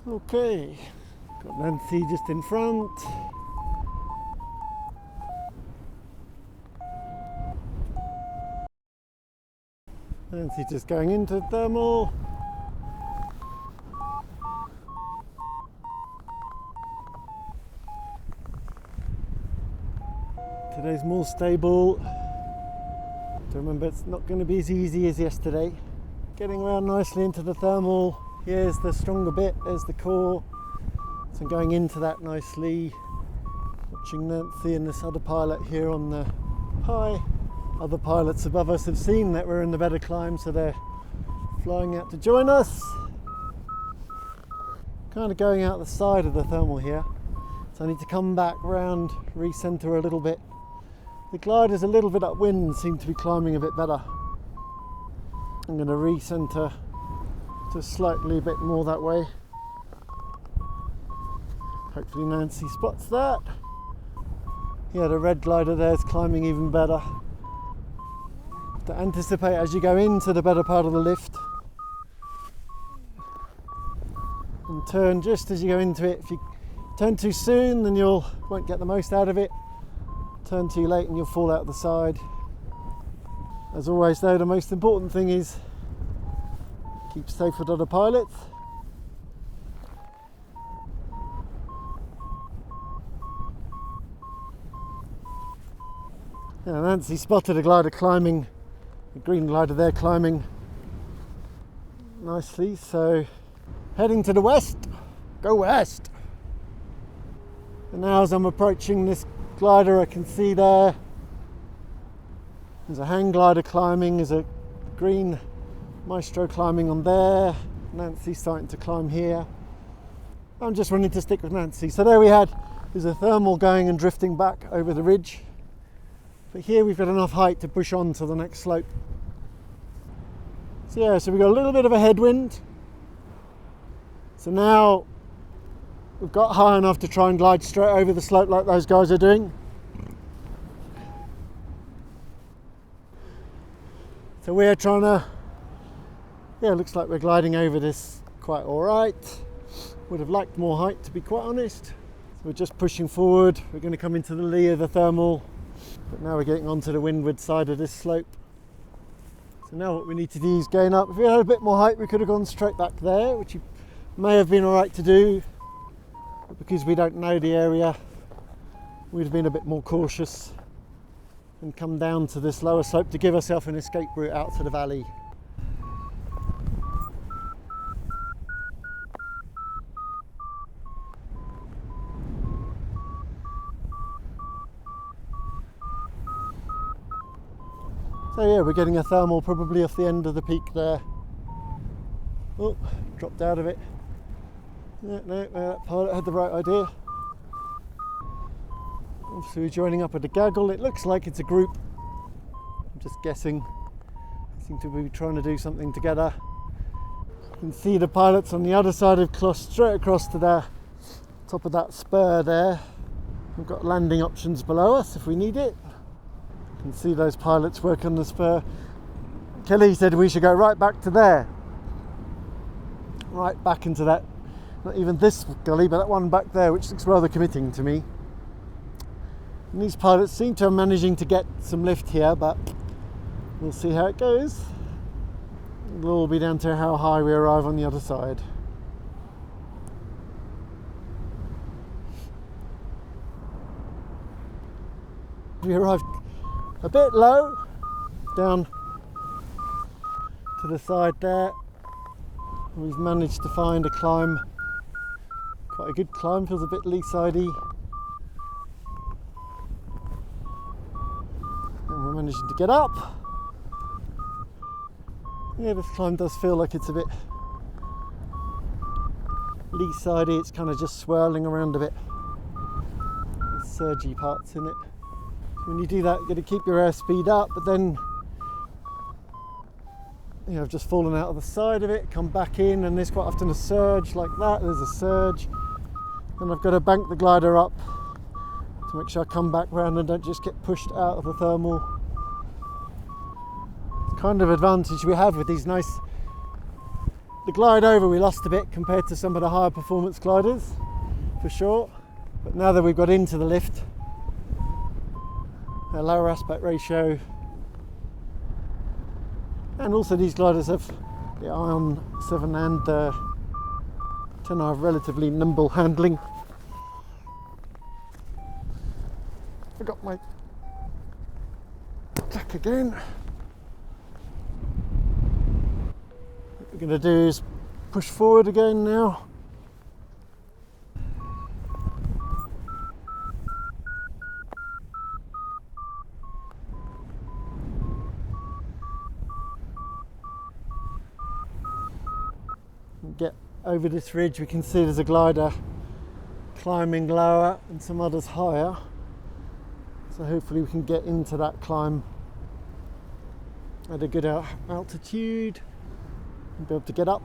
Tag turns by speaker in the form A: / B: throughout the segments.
A: Okay, got Nancy just in front. Nancy just going into thermal. Today's more stable. So remember, it's not going to be as easy as yesterday. Getting around nicely into the thermal. Here's the stronger bit, there's the core. So I'm going into that nicely. Watching Nancy and this other pilot here on the high. Other pilots above us have seen that we're in the better climb, so they're flying out to join us. Kind of going out the side of the thermal here. So I need to come back round, recenter a little bit. The glider's a little bit upwind, seem to be climbing a bit better. I'm going to recenter just slightly a bit more that way. Hopefully Nancy spots that. Yeah, the red glider there is climbing even better. To anticipate as you go into the better part of the lift. And turn just as you go into it. If you turn too soon, then you won't get the most out of it. Turn too late and you'll fall out the side. As always though, the most important thing is keep safe with other pilots. Yeah, Nancy spotted a glider climbing, a green glider there climbing nicely, so heading to the west, go west. And now as I'm approaching this glider, I can see there's a hang glider climbing, there's a green maestro climbing on there, Nancy's starting to climb here. I'm just running to stick with Nancy. So there there's a thermal going and drifting back over the ridge. But here we've got enough height to push on to the next slope. So yeah, so we've got a little bit of a headwind. So now we've got high enough to try and glide straight over the slope like those guys are doing. So we're trying to, yeah, looks like we're gliding over this quite all right. Would have liked more height, to be quite honest. So we're just pushing forward. We're going to come into the lee of the thermal, but now we're getting onto the windward side of this slope. So now what we need to do is gain up. If we had a bit more height, we could have gone straight back there, which may have been all right to do. But because we don't know the area, we'd have been a bit more cautious and come down to this lower slope to give ourselves an escape route out to the valley. So yeah, we're getting a thermal probably off the end of the peak there. Oh, dropped out of it. No, that pilot had the right idea. So we're joining up at the gaggle. It looks like it's a group. I'm just guessing. They seem to be trying to do something together. You can see the pilots on the other side have crossed straight across to the top of that spur there. We've got landing options below us if we need it. You can see those pilots work on the spur. Kelly said we should go right back to there. Right back into that, not even this gully, but that one back there, which looks rather committing to me. And these pilots seem to be managing to get some lift here, but we'll see how it goes. It'll all be down to how high we arrive on the other side. We arrived a bit low, down to the side there. We've managed to find a climb, quite a good climb, feels a bit lee-sidey. And we're managing to get up. Yeah, this climb does feel like it's a bit lee-sidey, it's kind of just swirling around a bit. There's surgy parts in it. When you do that, you've got to keep your airspeed up, but then I've just fallen out of the side of it, come back in, and there's quite often a surge like that. There's a surge, and I've got to bank the glider up to make sure I come back round and don't just get pushed out of the thermal. It's kind of advantage we have with these nice The glide over we lost a bit compared to some of the higher performance gliders, for sure. But now that we've got into the lift, a lower aspect ratio, and also these gliders have the Ion 7 and 10 are relatively nimble handling. Forgot my jack again. What we're going to do is push forward again now. Get over this ridge. We can see there's a glider climbing lower and some others higher, so hopefully we can get into that climb at a good altitude and be able to get up.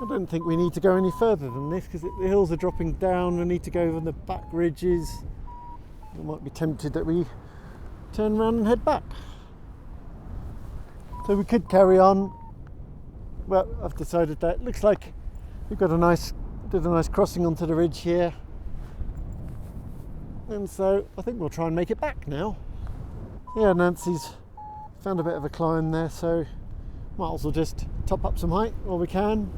A: I don't think we need to go any further than this because the hills are dropping down. We need to go over the back ridges. I might be tempted that we turn around and head back, so we could carry on. Well, I've decided that it looks like we've got a nice crossing onto the ridge here, and so I think we'll try and make it back now. Yeah, Nancy's found a bit of a climb there, so might as well just top up some height while we can.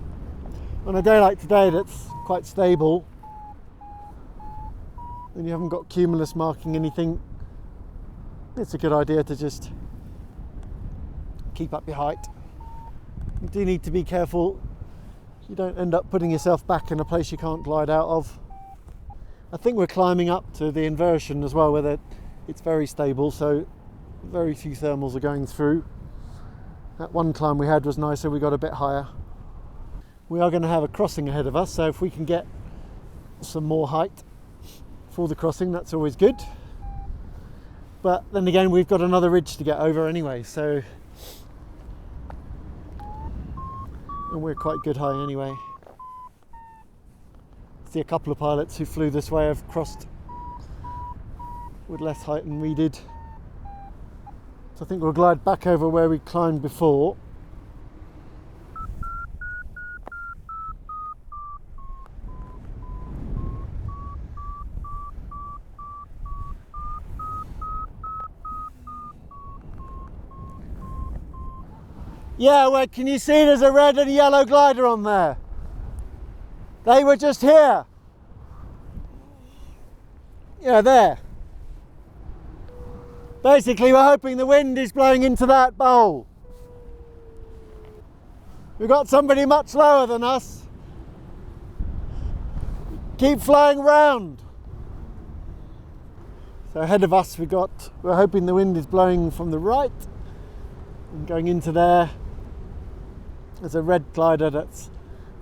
A: On a day like today that's quite stable and you haven't got cumulus marking anything, it's a good idea to just keep up your height. You do need to be careful you don't end up putting yourself back in a place you can't glide out of. I think we're climbing up to the inversion as well, where it's very stable, so very few thermals are going through. That one climb we had was nicer, we got a bit higher. We are going to have a crossing ahead of us, so if we can get some more height for the crossing, that's always good. But then again, we've got another ridge to get over anyway, so, and we're quite good high anyway. See, a couple of pilots who flew this way have crossed with less height than we did. So I think we'll glide back over where we climbed before. Yeah, well, can you see there's a red and a yellow glider on there? They were just here. Yeah, there. Basically, we're hoping the wind is blowing into that bowl. We've got somebody much lower than us. Keep flying round. So ahead of us we're hoping the wind is blowing from the right and going into there. There's a red glider that's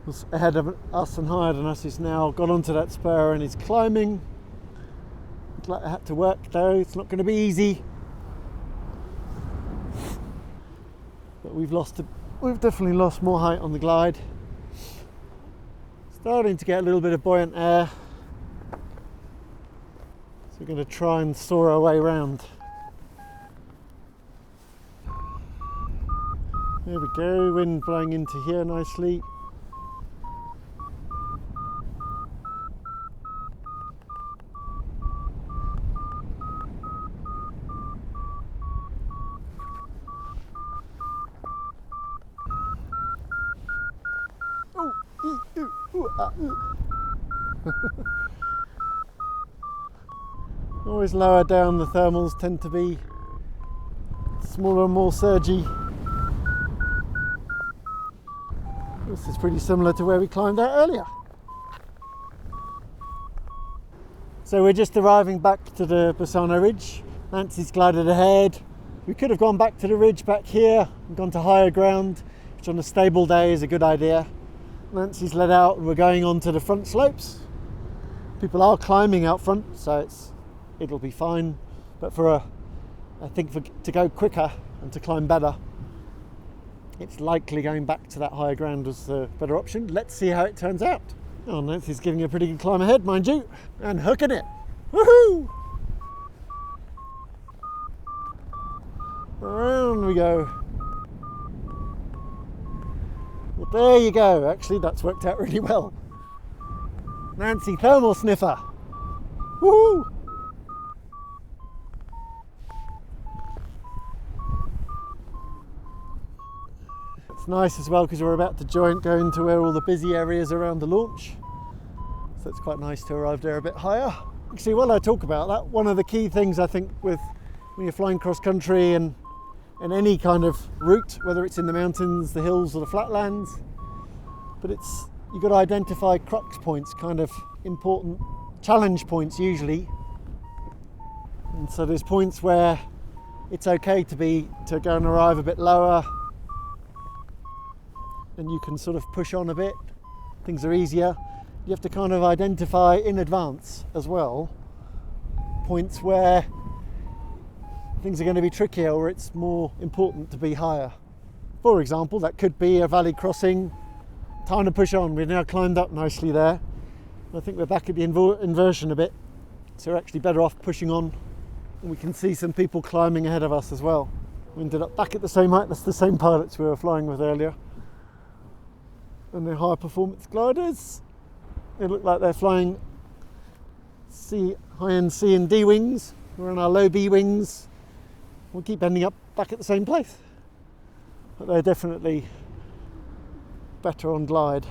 A: was ahead of us and higher than us. He's now got onto that spur and is climbing. Looks like it had to work though, it's not going to be easy. But we've definitely lost more height on the glide. Starting to get a little bit of buoyant air. So we're going to try and soar our way around. There we go, wind blowing into here nicely. Always lower down, the thermals tend to be smaller and more surgy. This is pretty similar to where we climbed out earlier. So we're just arriving back to the Bassano ridge. Nancy's glided ahead. We could have gone back to the ridge back here and gone to higher ground, which on a stable day is a good idea. Nancy's led out and we're going on to the front slopes. People are climbing out front, so it'll be fine. But I think to go quicker and to climb better, it's likely going back to that higher ground was the better option. Let's see how it turns out. Oh, Nancy's giving a pretty good climb ahead, mind you, and hooking it. Woohoo! Around we go. Well, there you go. Actually, that's worked out really well. Nancy, thermal sniffer. Woohoo! It's nice as well because we're about to go into where all the busy areas around the launch. So it's quite nice to arrive there a bit higher. Actually, while I talk about that, one of the key things I think with when you're flying cross country and any kind of route, whether it's in the mountains, the hills or the flatlands, but you've got to identify crux points, kind of important challenge points usually. And so there's points where it's okay to go and arrive a bit lower and you can sort of push on a bit, things are easier. You have to kind of identify in advance as well points where things are going to be trickier or it's more important to be higher. For example, that could be a valley crossing, time to push on. We've now climbed up nicely there. I think we're back at the inversion a bit, so we're actually better off pushing on, and we can see some people climbing ahead of us as well. We ended up back at the same height. That's the same pilots we were flying with earlier, and they're high performance gliders. They look like they're flying high-end C and D wings. We're on our low B wings. We'll keep ending up back at the same place, but they're definitely better on glide.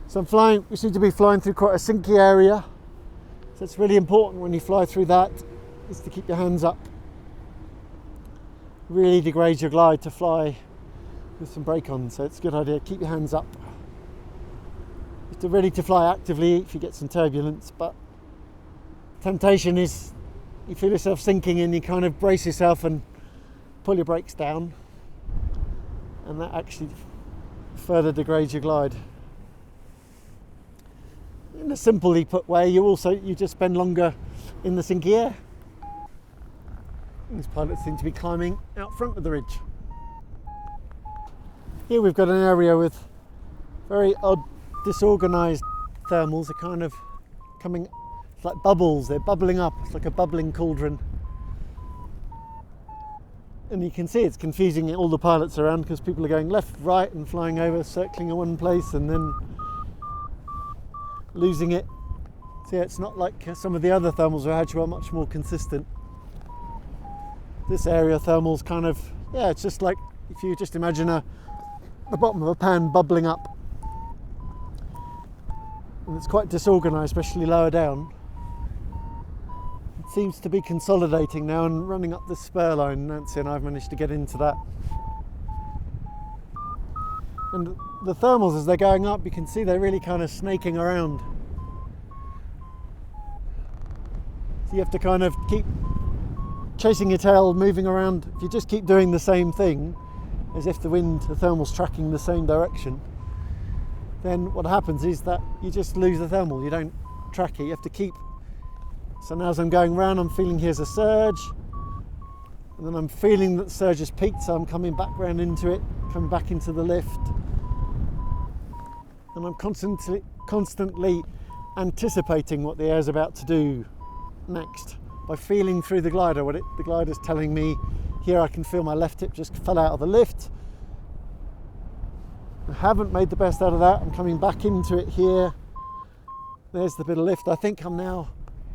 A: So we seem to be flying through quite a sinky area, so it's really important when you fly through that is to keep your hands up. Really degrades your glide to fly with some brake on, so it's a good idea, keep your hands up. You're ready to fly actively if you get some turbulence, but temptation is you feel yourself sinking and you kind of brace yourself and pull your brakes down, and that actually further degrades your glide. In a simply put way, you just spend longer in the sinky air. These pilots seem to be climbing out front of the ridge. Here we've got an area with very odd disorganized thermals. They're kind of coming, it's like bubbles, they're bubbling up. It's like a bubbling cauldron. And you can see it's confusing all the pilots around because people are going left, right and flying over, circling in one place and then losing it. So yeah, it's not like some of the other thermals we had, which are much more consistent. This area thermal's kind of, yeah, it's just like if you just imagine the bottom of a pan bubbling up. And it's quite disorganized, especially lower down. It seems to be consolidating now and running up the spur line. Nancy and I've managed to get into that. And the thermals, as they're going up, you can see they're really kind of snaking around. So you have to kind of keep chasing your tail, moving around. If you just keep doing the same thing, as if the thermal's tracking the same direction, then what happens is that you just lose the thermal. You don't track it. You have to keep. So now as I'm going round, I'm feeling here's a surge, and then I'm feeling that the surge has peaked, so I'm coming back round into it, coming back into the lift. And I'm constantly anticipating what the air's about to do next by feeling through the glider what the glider's telling me. Here I can feel my left hip just fell out of the lift. I haven't made the best out of that. I'm coming back into it here. There's the bit of lift. I think I'm now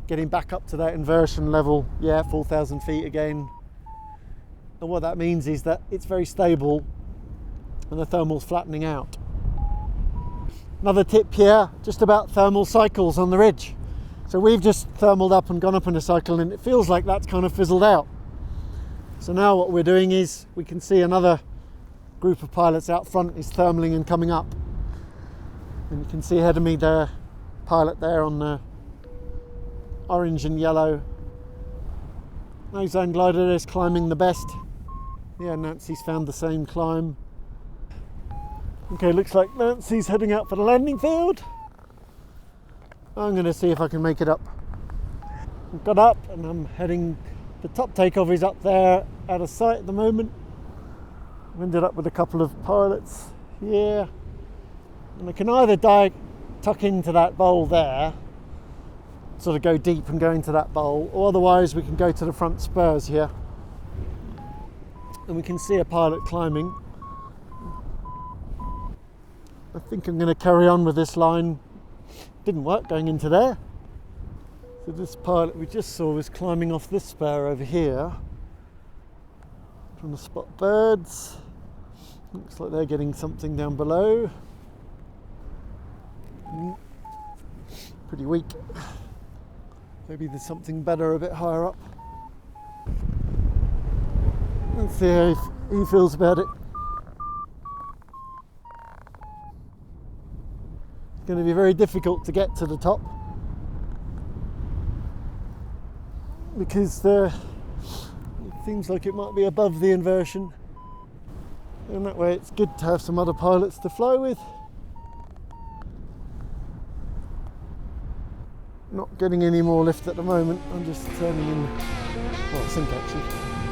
A: getting back up to that inversion level. Yeah, 4,000 feet again. And what that means is that it's very stable and the thermal's flattening out. Another tip here, just about thermal cycles on the ridge. So we've just thermaled up and gone up in a cycle, and it feels like that's kind of fizzled out. So now what we're doing is we can see another group of pilots out front is thermaling and coming up. And you can see ahead of me the pilot there on the orange and yellow. Nose zone glider is climbing the best. Yeah, Nancy's found the same climb. Okay, looks like Nancy's heading out for the landing field. I'm going to see if I can make it up. I've got up and I'm heading, the top takeoff is up there out of sight at the moment. I've ended up with a couple of pilots here. And I can either tuck into that bowl there, sort of go deep and go into that bowl, or otherwise we can go to the front spurs here and we can see a pilot climbing. I think I'm going to carry on with this line. Didn't work going into there. So this pilot we just saw was climbing off this spur over here. Trying to spot birds. Looks like they're getting something down below. Pretty weak. Maybe there's something better a bit higher up. Let's see how he feels about it. It's going to be very difficult to get to the top because it seems like it might be above the inversion, and that way it's good to have some other pilots to fly with. Not getting any more lift at the moment. I'm just turning in, well, sink actually.